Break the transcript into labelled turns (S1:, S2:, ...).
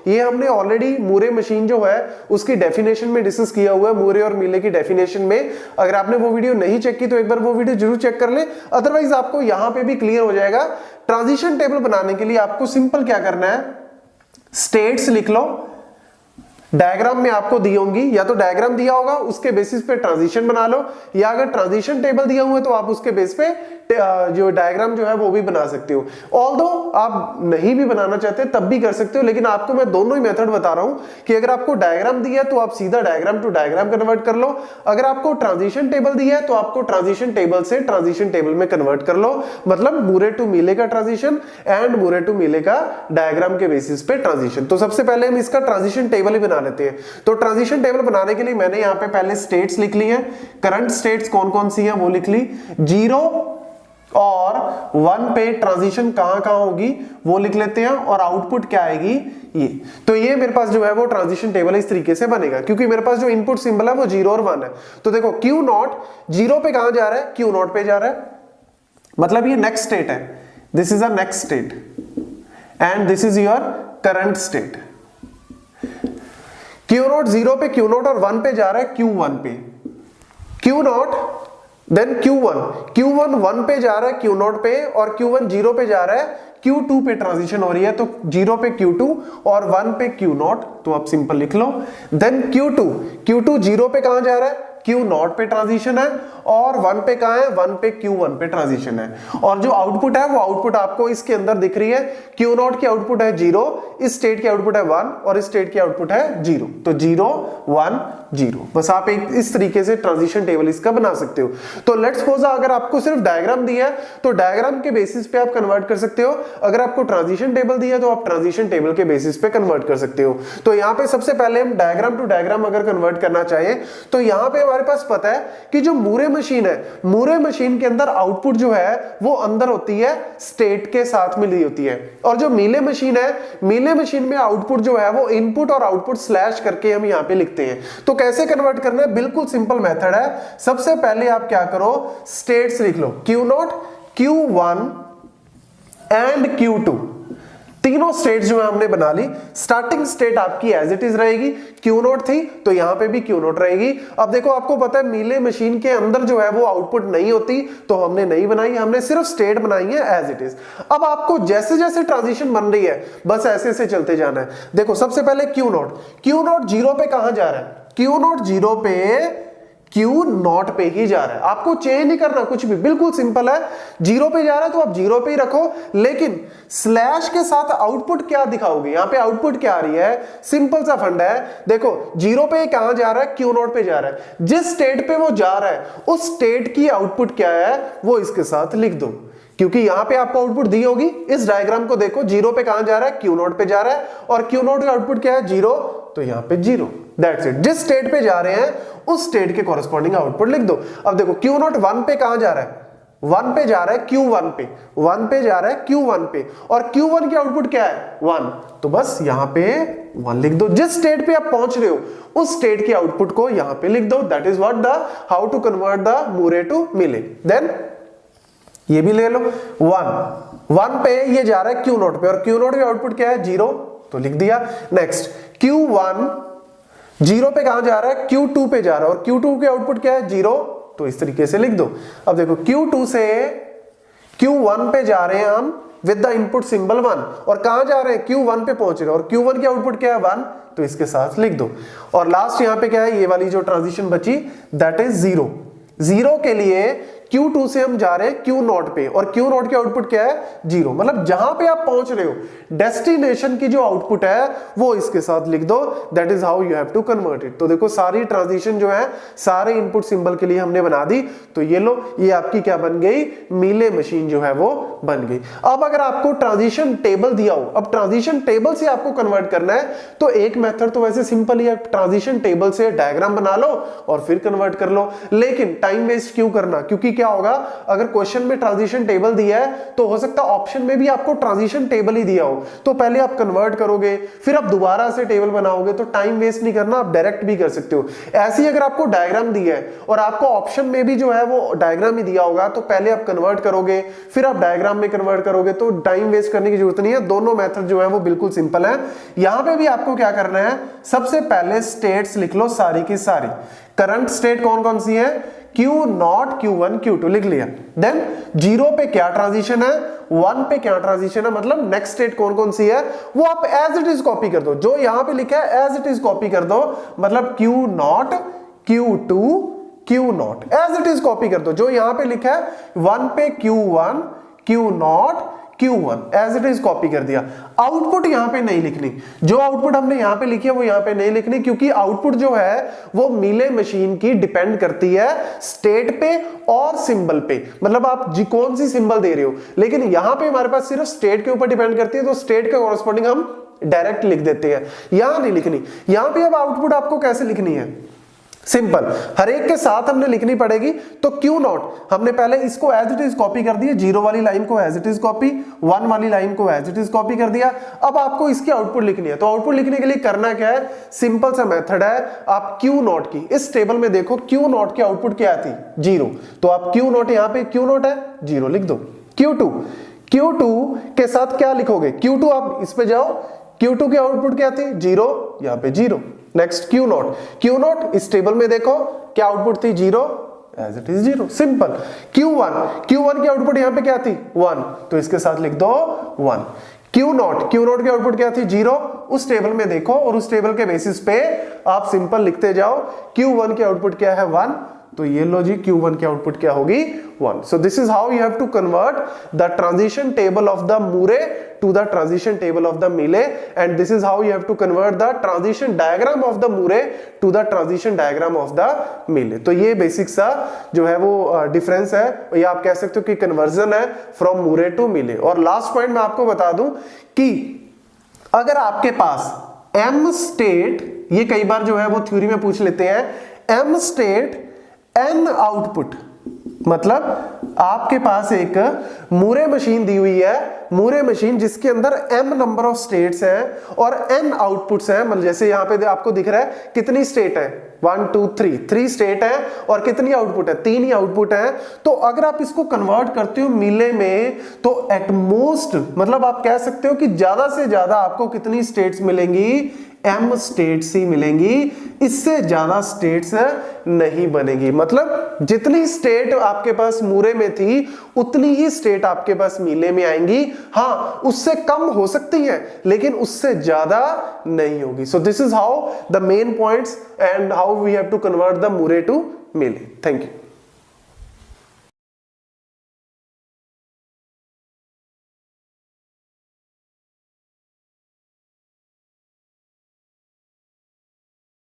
S1: ये हमने already Moore machine जो है उसकी डेफिनेशन में डिस्कस किया हुआ है, मूरे और मिले की डेफिनेशन में। अगर आपने वो वीडियो नहीं चेक की तो एक बार वो वीडियो जरूर चेक कर ले, अदरवाइज आपको यहां पे भी क्लियर हो जाएगा। ट्रांजिशन टेबल बनाने के लिए आपको सिंपल क्या करना है, स्टेट्स लिख लो, डायग्राम में आपको दी होंगी, या तो डायग्राम दिया होगा उसके बेसिस पे ट्रांजिशन बना लो, या अगर ट्रांजिशन टेबल दिया हुआ है तो आप उसके बेस पे जो डायग्राम जो है वो भी बना सकते हो। ऑल्दो आप नहीं भी बनाना चाहते तब भी कर सकते हो, लेकिन आपको मैं दोनों ही मेथड बता रहा हूं कि अगर आपको डायग्राम दिया है तो आप सीधा डायग्राम टू डायग्राम कन्वर्ट कर लो, अगर आपको ट्रांजिशन टेबल दिया है तो आपको ट्रांजिशन टेबल से ट्रांजिशन टेबल में कन्वर्ट कर लो, मतलब मूरे टू मिले का ट्रांजिशन एंड मूरे टू मिले का डायग्राम के बेसिस पे ट्रांजिशन। तो सबसे पहले हम इसका ट्रांजिशन टेबल ही बना लेते हैं। तो ट्रांजिशन टेबल बनाने के लिए मैंने यहां पे पहले स्टेट्स लिख ली है, करंट स्टेट्स कौन कौन सी है वो लिख ली, 0 और 1 पे ट्रांजिशन कहां कहां होगी वो लिख लेते हैं, और आउटपुट क्या आएगी ये। तो ये मेरे पास जो है वो ट्रांजिशन टेबल इस तरीके से बनेगा, क्योंकि मेरे पास जो इनपुट सिंबल है वो 0 और 1 है। तो देखो Q0 0 पे कहां जा रहा है, Q0 पे जा रहा है, मतलब ये नेक्स्ट स्टेट है, this is a next state and this is your current state. Q0 0 पे Q0 और 1 पे जा रहा है Q1 पे, Q0 देन Q1 1 पे जा रहा है Q0 पे, और Q1 0 पे जा रहा है Q2 पे ट्रांजिशन हो रही है, तो 0 पे Q2 और 1 पे Q0, तो आप सिंपल लिख लो। देन Q2 0 पे कहां जा रहा है, Q0 पे ट्रांजिशन है, और 1 पे कहां है, 1 पे Q1 पे ट्रांजिशन है, और जो आउटपुट है वो आउटपुट आपको इसके अंदर दिख रही है, Q0 की आउटपुट है 0, इस स्टेट की आउटपुट है 1 और इस स्टेट की आउटपुट है 0, तो 0 1 0। बस आप एक इस तरीके से ट्रांजिशन टेबल इसका बना सकते हो। तो लेट्स सपोज अगर आपको सिर्फ डायग्राम दिया है तो डायग्राम के बेसिस पे आप कन्वर्ट कर सकते हो, अगर आपको ट्रांजिशन टेबल दिया है तो आप ट्रांजिशन टेबल के बेसिस पे कन्वर्ट कर सकते हो। तो यहाँ पे सबसे पहले हम डायग्राम टू डायग्राम अगर कन्वर्ट करना चाहें तो यहाँ पे हमारे पास पता है कि जो मूरे मशीन है, मूरे मशीन के अंदर आउटपुट जो है वो अंदर होती है स्टेट के साथ मिली होती है, और जो मीले मशीन है, मीले मशीन में आउटपुट जो है वो इनपुट और आउटपुट स्लैश करके हम यहाँ पे लिखते हैं। तो कैसे कन्वर्ट करना है, बिल्कुल सिंपल मेथड है। सबसे पहले आप क्या करो, स्टेट्स लिख लो, Q0 Q1 एंड Q2, तीनों स्टेट जो है हमने बना ली। स्टार्टिंग स्टेट आपकी एज इट इज रहेगी, Q0 थी तो यहां पे भी Q0 रहेगी। अब देखो आपको पता है मीले मशीन के अंदर जो है वो आउटपुट नहीं होती, तो हमने नहीं बनाई, हमने सिर्फ स्टेट बनाई है एज इट इज। अब आपको जैसे जैसे ट्रांजिशन बन रही है बस ऐसे ऐसे चलते जाना है। देखो सबसे पहले Q0 0 पे कहां जा रहा है, Q0 0 पे Q0 पे ही जा रहा है, आपको चेंज नहीं करना कुछ भी, बिल्कुल सिंपल है। 0 पे जा रहा है तो आप 0 पे ही रखो, लेकिन स्लैश के साथ आउटपुट क्या दिखाओगे, यहां पे आउटपुट क्या आ रही है, सिंपल सा फंडा है। देखो 0 पे कहां जा रहा है, Q0 पे जा रहा है, जिस स्टेट पे वो जा रहा है उस स्टेट की आउटपुट क्या है वो इसके साथ लिख दो, क्योंकि यहां पे आपको आउटपुट दी होगी। इस डायग्राम को देखो, 0 पे कहां जा रहा है, Q0 पे जा रहा है, और Q0 का आउटपुट क्या है 0, तो यहां पे 0, दैट्स इट। जिस स्टेट पे जा रहे हैं उस स्टेट के कॉरेस्पॉन्डिंग आउटपुट लिख दो। अब देखो Q0 1 पे कहां जा रहा है, 1 पे जा रहा है Q1 पे, 1 पे जा रहा है Q1 पे, और Q1 की आउटपुट क्या है 1, तो बस यहां पे 1 लिख दो। जिस स्टेट पे आप पहुंच रहे हो उस स्टेट की आउटपुट को यहां पे लिख दो, that is what the how to convert the Moore to Mealy. Then ये भी ले लो, 1 पे ये जा रहा है Q0 पे, और Q0 की आउटपुट क्या है 0, तो लिख दिया। नेक्स्ट Q1 0 पे कहां जा रहा है, Q2 पे जा रहा है, और Q2 की आउटपुट क्या है 0, तो इस तरीके से लिख दो। अब देखो Q2 से Q1 पे जा रहे हैं हम विद द इनपुट सिंबल 1, और कहां जा रहे हैं Q1 पे पहुंच रहे हैं, और Q1 की आउटपुट क्या है 1, तो इसके साथ लिख दो। और लास्ट यहां पे क्या है, ये वाली जो ट्रांजिशन बची दैट इज 0 के लिए Q2 से हम जा रहे हैं Q0 पे, और Q0 की आउटपुट क्या है 0, मतलब जहां पे आप पहुंच रहे हो डेस्टिनेशन की जो आउटपुट है वो इसके साथ लिख दो, that is how you have to convert it. तो देखो सारी ट्रांजिशन जो है सारे इनपुट सिंबल के लिए हमने बना दी, तो ये लो ये आपकी क्या बन गई, मीले मशीन जो है वो बन गई। अब अगर आपको ट्रांजिशन टेबल दिया हो, अब ट्रांजिशन टेबल से आपको कन्वर्ट करना है, तो एक मेथड तो वैसे सिंपल ही है, ट्रांजिशन टेबल से डायग्राम बना लो और फिर कन्वर्ट कर लो, लेकिन टाइम वेस्ट क्यों करना, क्योंकि क्या होगा, अगर क्वेश्चन में ट्रांजिशन टेबल दिया है तो हो सकता है ऑप्शन में भी आपको ट्रांजिशन टेबल ही दिया हो, तो पहले आप कन्वर्ट करोगे फिर आप दोबारा से टेबल बनाओगे, तो टाइम वेस्ट नहीं करना, आप डायरेक्ट भी कर सकते हो। ऐसे ही अगर आपको डायग्राम दिया है और आपको ऑप्शन में भी जो है वो डायग्राम ही दिया होगा, तो पहले आप कन्वर्ट करोगे फिर आप डायग्राम में कन्वर्ट करोगे, तो टाइम वेस्ट करने की जरूरत नहीं है। दोनों मेथड जो है वो बिल्कुल सिंपल है। यहां पे भी आपको क्या करना है, सबसे पहले स्टेट्स लिख लो सारी की सारी। करंट स्टेट कौन कौन सी है, Q0, Q1, Q2 लिख लिया। देन 0 पे क्या ट्रांजिशन है, 1 पे क्या ट्रांजिशन है, मतलब नेक्स्ट स्टेट कौन कौन सी है वो आप एज इट इज कॉपी कर दो, जो यहां पे लिखा है एज इट इज कॉपी कर दो, मतलब Q0, Q2, Q0 as it is copy कर दो। जो यहां पे लिखा है 1 पे Q1, Q0, Q1 as it is copy कर दिया। आउटपुट यहां पे नहीं लिखनी, जो आउटपुट हमने यहां पे लिखी है वो यहां पे नहीं लिखनी, क्योंकि आउटपुट जो है वो मिले मशीन की डिपेंड करती है स्टेट पे और सिंबल पे, मतलब आप जी कौन सी सिंबल दे रहे हो। लेकिन यहां पे हमारे पास सिर्फ स्टेट के ऊपर डिपेंड करती है, तो स्टेट का कॉरेस्पॉन्डिंग हम डायरेक्ट लिख देते हैं, यहां नहीं लिखनी। यहां पे अब आउटपुट आपको कैसे लिखनी है, सिंपल, हर एक के साथ हमने लिखनी पड़ेगी। तो Q0 हमने पहले इसको एज इट इज कॉपी कर दिया, 0 वाली लाइन को एज इट इज कॉपी, 1 वाली लाइन को एज इट इज कॉपी कर दिया। अब आपको इसकी आउटपुट लिखनी है, तो आउटपुट लिखने के लिए करना क्या है, सिंपल सा मेथड है। आप Q0 की इस टेबल में देखो, Q0 की आउटपुट क्या थी, 0, तो आप Q0 यहां पे Q0 है 0 लिख दो। Q2 के साथ क्या लिखोगे, Q2 आप इस पे जाओ, Q2 की आउटपुट क्या थी 0, यहां पे 0। नेक्स्ट Q0 इस टेबल में देखो क्या आउटपुट थी 0, as it is 0, simple. Q1 की आउटपुट यहां पे क्या थी 1, तो इसके साथ लिख दो 1। Q0 की आउटपुट क्या थी 0, उस टेबल में देखो और उस टेबल के बेसिस पे आप सिंपल लिखते जाओ। Q1 की आउटपुट क्या है 1, तो ये लो जी Q1 की आउटपुट क्या होगी 1। So this is how you have to convert the transition table of the Moore to the transition table of the Mealy, and this is how you have to convert the transition diagram of the Moore to the transition diagram of the Mealy। तो ये basic सा जो है वो difference है, ये आप कह सकते हो कि कन्वर्जन है फ्रॉम Moore to Mealy। और लास्ट पॉइंट मैं आपको बता दूं कि अगर आपके पास m स्टेट, ये कई बार जो है वो थ्योरी में पूछ लेते हैं, m स्टेट n आउटपुट, मतलब आपके पास एक मूरे मशीन दी हुई है, मूरे मशीन जिसके अंदर m नंबर ऑफ स्टेट्स हैं और n आउटपुट्स हैं, मतलब जैसे यहां पे आपको दिख रहा है कितनी स्टेट है 1 2 3 स्टेट है और कितनी आउटपुट है 3 ही आउटपुट है। तो अगर आप इसको कन्वर्ट करते हो मिले में, तो एट मोस्ट मतलब आप कह सकते हो कि ज्यादा से ज्यादा आपको कितनी स्टेट्स मिलेंगी, m स्टेट्स ही मिलेंगी, इससे ज्यादा स्टेट्स नहीं बनेगी। मतलब जितनी स्टेट आपके पास मूरे में थी उतनी ही स्टेट आपके पास मीले में आएंगी, हाँ उससे कम हो सकती है लेकिन उससे ज्यादा नहीं होगी। So this is how the main points and how we have to convert the Moore to Mealy. Thank you.